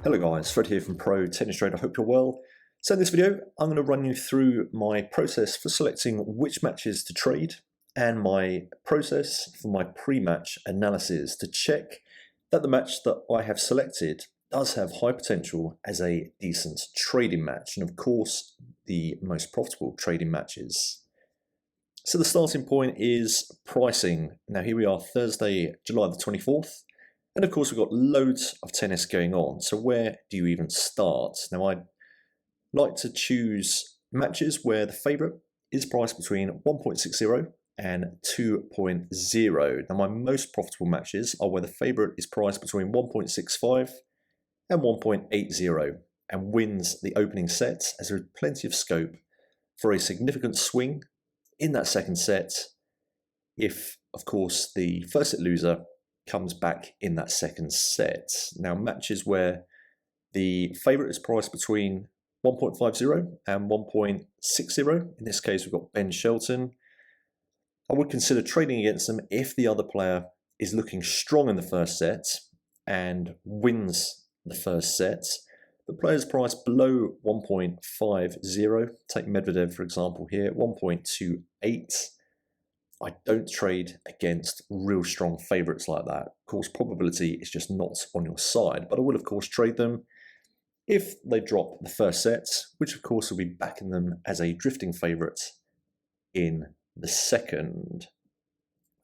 Hello guys, Fred here from Pro Tennis Trader. I hope you're well. So in this video, I'm going to run you through my process for selecting which matches to trade and my process for my pre-match analysis to check that the match that I have selected does have high potential as a decent trading match, and of course the most profitable trading matches. So the starting point is pricing. Now here we are, Thursday, July the 24th. And of course, we've got loads of tennis going on. So where do you even start? Now, I'd like to choose matches where the favourite is priced between 1.60 and 2.0. Now, my most profitable matches are where the favourite is priced between 1.65 and 1.80 and wins the opening set, as there is plenty of scope for a significant swing in that second set if, of course, the first set loser comes back in that second set. Now, matches where the favourite is priced between 1.50 and 1.60, in this case we've got Ben Shelton, I would consider trading against them if the other player is looking strong in the first set and wins the first set. The players priced below 1.50, take Medvedev for example here, 1.28. I don't trade against real strong favourites like that. Of course, probability is just not on your side, but I will of course trade them if they drop the first set, which of course will be backing them as a drifting favourite in the second.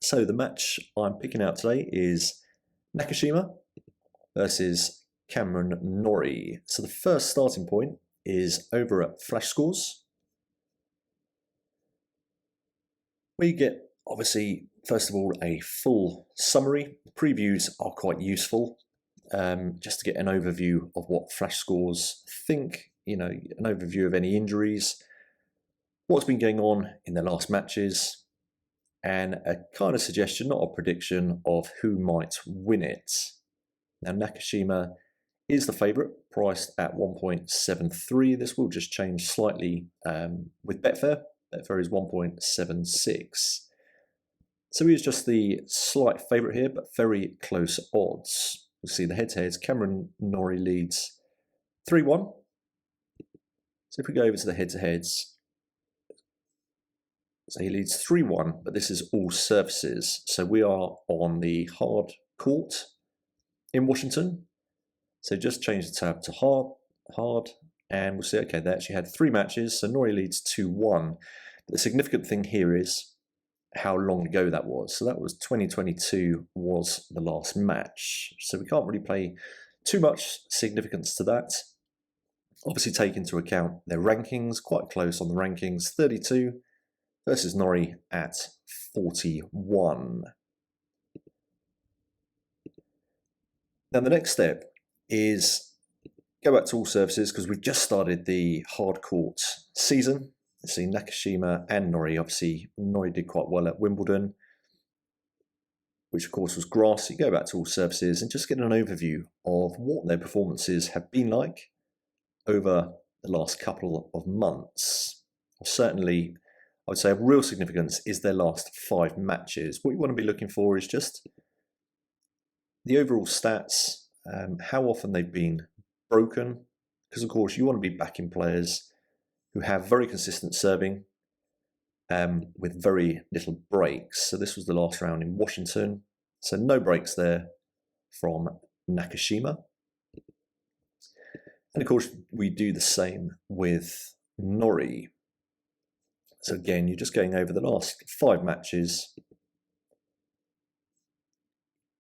So the match I'm picking out today is Nakashima versus Cameron Norrie. So the first starting point is over at Flash Scores, where you get, obviously, first of all, a full summary. The previews are quite useful, just to get an overview of what Flash Scores think, an overview of any injuries, what's been going on in their last matches, and a kind of suggestion, not a prediction, of who might win it. Now, Nakashima is the favourite, priced at 1.73. This will just change slightly with Betfair. Betfair is 1.76. So he is just the slight favourite here, but very close odds. You'll see the head-to-heads. Cameron Norrie leads 3-1. So if we go over to the head-to-heads, so he leads 3-1, but this is all surfaces. So we are on the hard court in Washington. So just change the tab to hard, and we'll see, okay, they actually had 3 matches, so Norrie leads 2-1. But the significant thing here is how long ago that was. So that was 2022 was the last match. So we can't really pay too much significance to that. Obviously take into account their rankings, quite close on the rankings, 32 versus Norrie at 41. Now the next step is go back to all surfaces, because we've just started the hard court season. You see Nakashima and Norrie. Obviously, Norrie did quite well at Wimbledon, which of course was grass. You go back to all surfaces and just get an overview of what their performances have been like over the last couple of months. Certainly, I would say of real significance is their last 5 matches. What you want to be looking for is just the overall stats, how often they've been broken, because of course you want to be backing players who have very consistent serving with very little breaks. So this was the last round in Washington, so no breaks there from Nakashima. And of course we do the same with Norrie. So again, you're just going over the last 5 matches.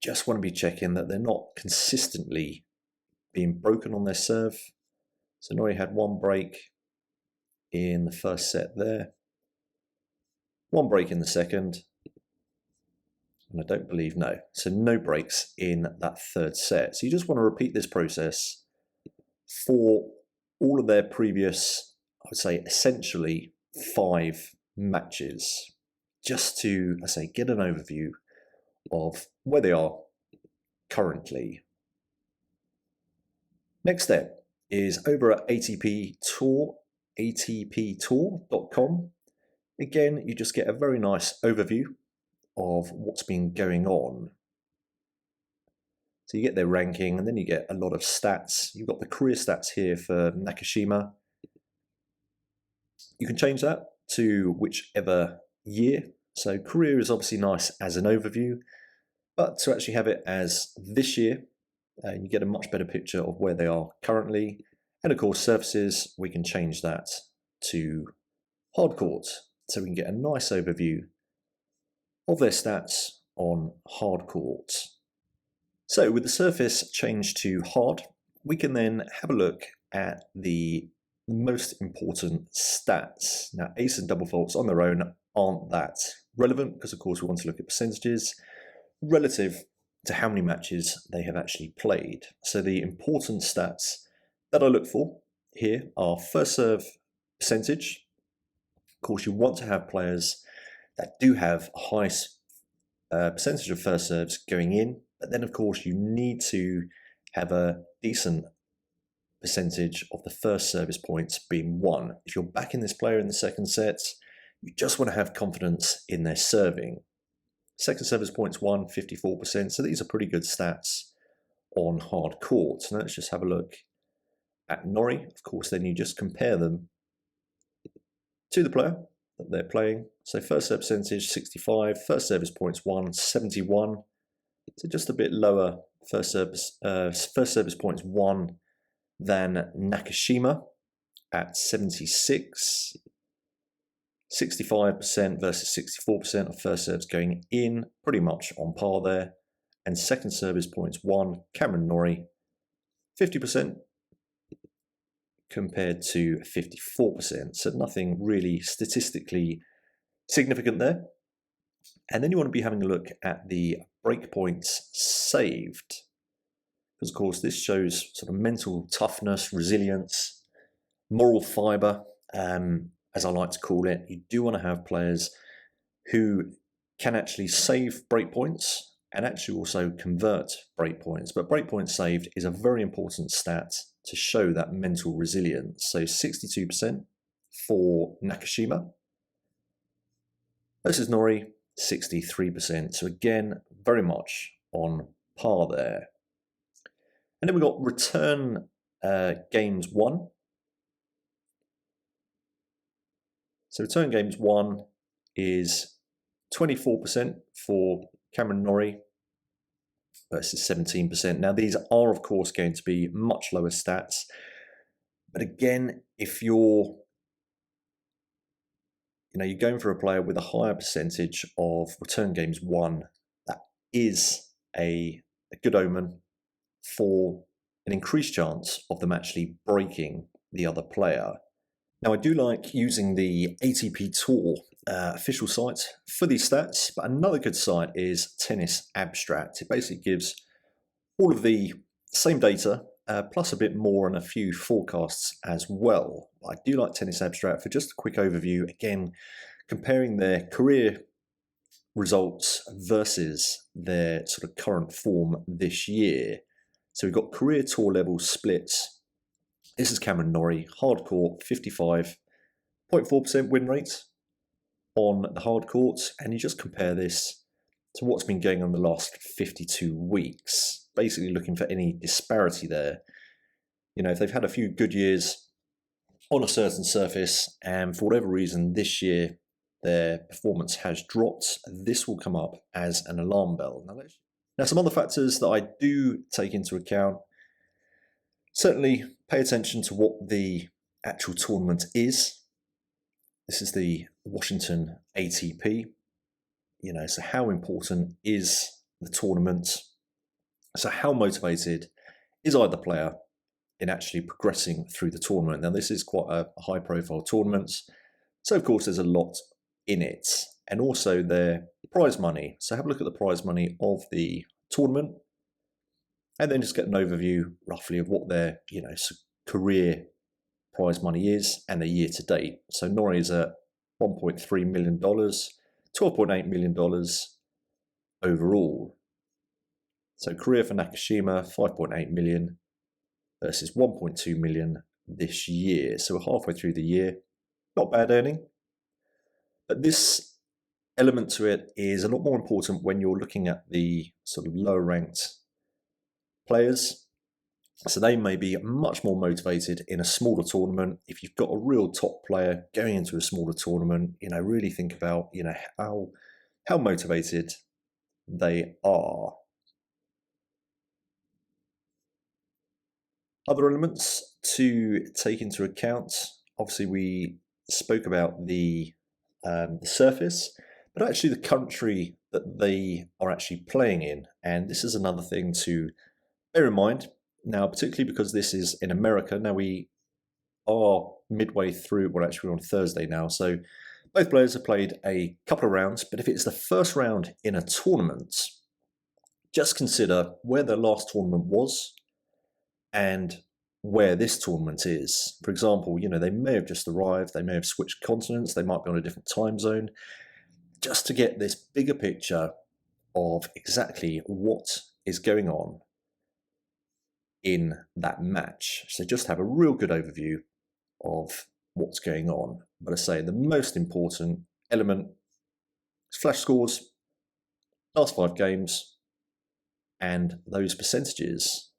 Just want to be checking that they're not consistently being broken on their serve. So Norrie had 1 break in the first set there, 1 break in the second, and I don't believe so no breaks in that third set. So you just want to repeat this process for all of their previous, I would say, essentially 5 matches, just to, I say, get an overview of where they are currently. Next step is over at ATP Tour, atptour.com. Again, you just get a very nice overview of what's been going on. So So you get their ranking, and then you get a lot of stats. You've got the career stats here for Nakashima. You can change that to whichever year. So career is obviously nice as an overview, but to actually have it as this year, you get a much better picture of where they are currently. And of course, surfaces, we can change that to hard court, so we can get a nice overview of their stats on hard court. So with the surface changed to hard, we can then have a look at the most important stats. Now, ace and double faults on their own aren't that relevant because, of course, we want to look at percentages relative to how many matches they have actually played. So the important stats that I look for here are first serve percentage. Of course, you want to have players that do have a high percentage of first serves going in, but then, of course, you need to have a decent percentage of the first service points being won. If you're backing this player in the second set, you just want to have confidence in their serving. Second service points won, 54%, so these are pretty good stats on hard court. So let's just have a look at Norrie. Of course, then you just compare them to the player that they're playing. So first serve percentage, 65, first service points won, 71. So just a bit lower first service points won than Nakashima at 76. 65% versus 64% of first serves going in, pretty much on par there. And second service points won, Cameron Norrie, 50% compared to 54%. So nothing really statistically significant there. And then you want to be having a look at the breakpoints saved, because of course this shows sort of mental toughness, resilience, moral fibre, as I like to call it. You do want to have players who can actually save breakpoints and actually also convert breakpoints. But breakpoints saved is a very important stat to show that mental resilience. So 62% for Nakashima versus Norrie, 63%. So again, very much on par there. And then we've got return games won. So return games won is 24% for Cameron Norrie versus 17%. Now these are of course going to be much lower stats, but again, if you're going for a player with a higher percentage of return games won, that is a good omen for an increased chance of them actually breaking the other player. Now, I do like using the ATP Tour official site for these stats, but another good site is Tennis Abstract. It basically gives all of the same data, plus a bit more and a few forecasts as well. I do like Tennis Abstract for just a quick overview, again, comparing their career results versus their sort of current form this year. So we've got career tour level splits. This is Cameron Norrie, hard court, 55.4% win rate on the hard court, and you just compare this to what's been going on the last 52 weeks, basically looking for any disparity there. If they've had a few good years on a certain surface, and for whatever reason this year their performance has dropped, this will come up as an alarm bell. Now some other factors that I do take into account: certainly pay attention to what the actual tournament is. This is the Washington ATP. So how important is the tournament? So how motivated is either player in actually progressing through the tournament? Now this is quite a high profile tournament, so of course there's a lot in it. And also their prize money. So have a look at the prize money of the tournament, and then just get an overview roughly of what their career prize money is and the year to date. So Norrie is at $1.3 million, $12.8 million overall. So career for Nakashima, 5.8 million versus 1.2 million this year. So we're halfway through the year. Not bad earning. But this element to it is a lot more important when you're looking at the sort of lower ranked players. So they may be much more motivated in a smaller tournament. If you've got a real top player going into a smaller tournament, really think about, how motivated they are. Other elements to take into account, obviously we spoke about the surface, but actually the country that they are actually playing in. And this is another thing to bear in mind. Now, particularly because this is in America, now we are midway through, well, actually we're on Thursday now, so both players have played a couple of rounds, but if it's the first round in a tournament, just consider where their last tournament was and where this tournament is. For example, they may have just arrived, they may have switched continents, they might be on a different time zone, just to get this bigger picture of exactly what is going on in that match. So just have a real good overview of what's going on. But I say the most important element is flash scores, last 5 games, and those percentages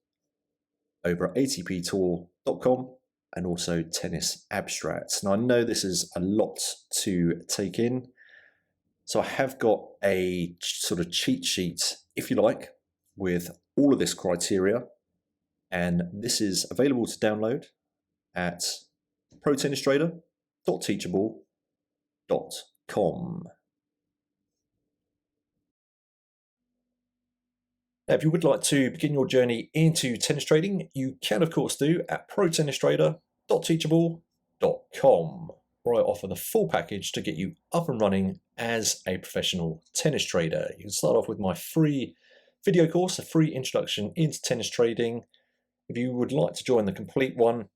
over at atptour.com and also Tennis Abstracts. Now I know this is a lot to take in, so I have got a sort of cheat sheet, if you like, with all of this criteria, and this is available to download at protennistrader.teachable.com. Now, if you would like to begin your journey into tennis trading, you can of course do at protennistrader.teachable.com, where I offer the full package to get you up and running as a professional tennis trader. You can start off with my free video course, a free introduction into tennis trading. If you would like to join the complete one,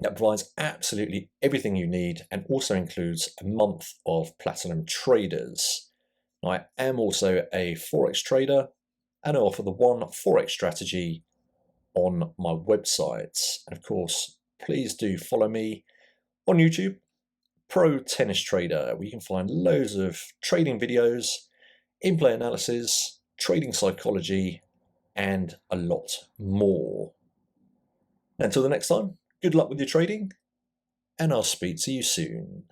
that provides absolutely everything you need and also includes a month of platinum traders. Now, I am also a Forex trader and I offer the one Forex strategy on my website. And of course, please do follow me on YouTube, Pro Tennis Trader, where you can find loads of trading videos, in-play analysis, trading psychology, and a lot more. Until the next time, good luck with your trading, and I'll speak to you soon.